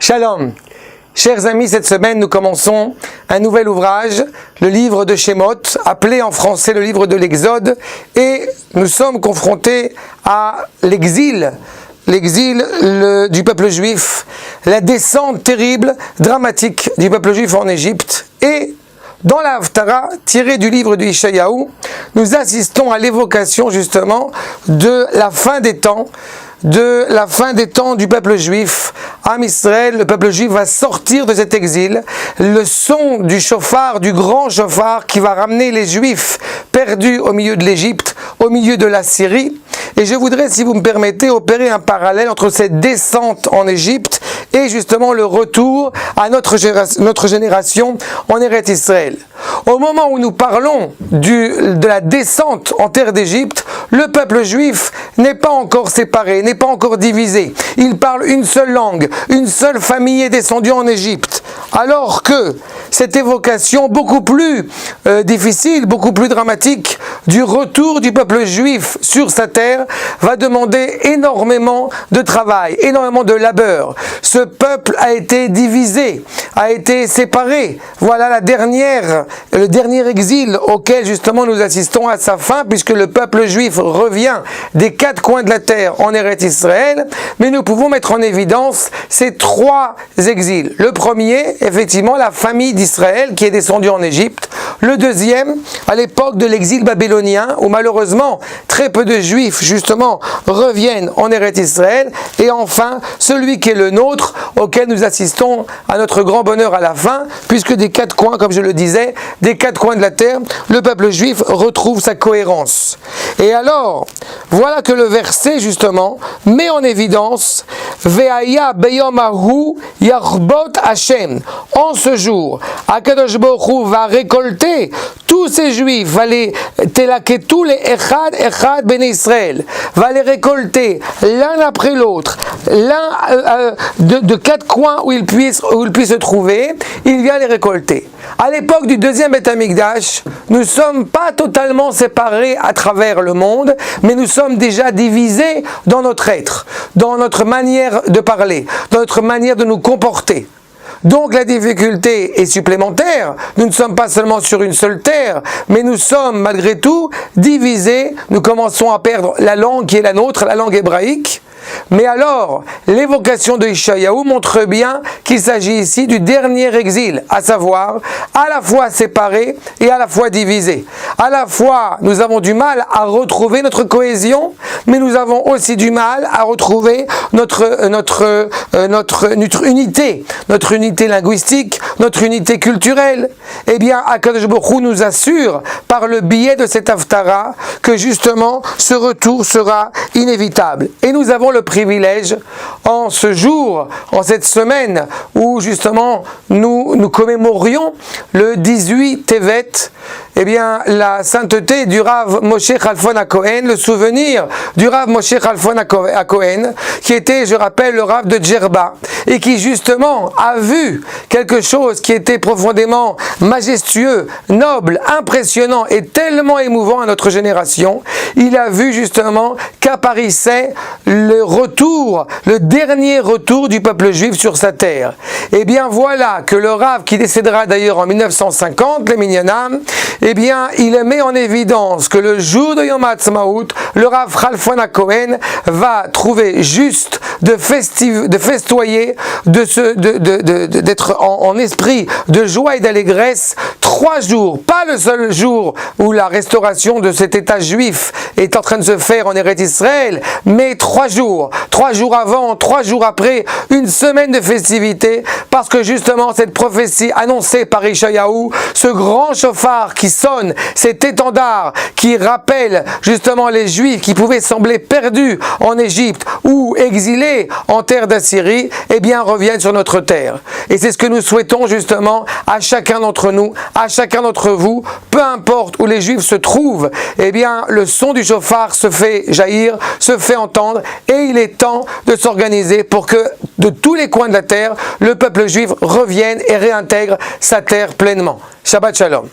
Shalom. Chers amis, cette semaine, nous commençons un nouvel ouvrage, le livre de Shemot, appelé en français le livre de l'Exode, et nous sommes confrontés à l'exil du peuple juif, la descente terrible, dramatique du peuple juif en Égypte, et dans la Haftara, tirée du livre de Ishayahu, nous assistons à l'évocation justement de la fin des temps, du peuple juif. Am Israël, le peuple juif va sortir de cet exil. Le son du chauffard, du grand chauffard qui va ramener les juifs perdus au milieu de l'Égypte, au milieu de la Syrie. Et je voudrais, si vous me permettez, opérer un parallèle entre cette descente en Égypte et justement le retour à notre génération en Eretz Israël. Au moment où nous parlons de la descente en terre d'Égypte, le peuple juif n'est pas encore séparé, n'est pas encore divisé. Il parle une seule langue, une seule famille est descendue en Égypte. Alors que cette évocation beaucoup plus difficile, beaucoup plus dramatique du retour du peuple juif sur sa terre va demander énormément de travail, énormément de labeur. Ce peuple a été divisé, a été séparé. Voilà le dernier exil auquel justement nous assistons à sa fin, puisque le peuple juif revient des quatre coins de la terre en Eretz Israël. Mais nous pouvons mettre en évidence ces trois exils. Le premier, effectivement, la famille d'Israël qui est descendue en Égypte. Le deuxième, à l'époque de l'exil babylonien, où malheureusement très peu de juifs justement reviennent en Eretz Israël. Et enfin, celui qui est le nôtre, auquel nous assistons à notre grand bonheur à la fin, puisque des quatre coins, comme je le disais, des quatre coins de la terre, le peuple juif retrouve sa cohérence. Et alors, voilà que le verset justement met en évidence Ve'aya beyom ahu yarbot Hashem. En ce jour, Akadosh Baruch Hu va récolter tous ces juifs, va les télaquer tous les echad ben Israël, va les récolter l'un après l'autre, de quatre coins où ils puissent se trouver, il vient les récolter. À l'époque du deuxième Beth Amikdash, nous ne sommes pas totalement séparés à travers le monde, mais nous sommes déjà divisés dans notre être, dans notre manière de parler, dans notre manière de nous comporter. Donc la difficulté est supplémentaire. Nous ne sommes pas seulement sur une seule terre, mais nous sommes malgré tout divisés. Nous commençons à perdre la langue qui est la nôtre, la langue hébraïque. Mais alors, l'évocation de Ishayahu montre bien qu'il s'agit ici du dernier exil, à savoir à la fois séparé et à la fois divisé. À la fois, nous avons du mal à retrouver notre cohésion, mais nous avons aussi du mal à retrouver notre unité linguistique, notre unité culturelle. Eh bien, Akadosh Baruch Hu nous assure, par le biais de cette Haftara, que justement, ce retour sera inévitable. Et nous avons le privilège, en ce jour, en cette semaine, où justement nous commémorions le 18 Tevet, eh bien la sainteté du Rav Moshe Chalfon HaKohen, le souvenir du Rav Moshe Chalfon HaKohen, qui était, je rappelle, le Rav de Djerba, et qui justement a vu quelque chose qui était profondément majestueux, noble, impressionnant et tellement émouvant à notre génération. Il a vu justement qu'apparaissait le dernier retour du peuple juif sur sa terre. Et bien voilà que le Rav, qui décédera d'ailleurs en 1950, le Minyanam, eh bien il met en évidence que le jour de Yom HaAtzmaut, le Rav Chalfon HaKohen va trouver juste de festoyer, d'être en esprit de joie et d'allégresse 3 jours, pas le seul jour où la restauration de cet état juif est en train de se faire en Eretz Israël, mais 3 jours. 3 jours avant, 3 jours après, une semaine de festivité, parce que justement cette prophétie annoncée par Ishayahu, ce grand chauffard qui sonne, cet étendard qui rappelle justement les Juifs qui pouvaient sembler perdus en Égypte ou exilés en terre d'Assyrie, eh bien reviennent sur notre terre. Et c'est ce que nous souhaitons justement à chacun d'entre nous, à chacun d'entre vous, peu importe où les Juifs se trouvent, eh bien le son du chauffard se fait jaillir, se fait entendre, et il est temps de s'organiser pour que de tous les coins de la terre, le peuple juif revienne et réintègre sa terre pleinement. Shabbat Shalom.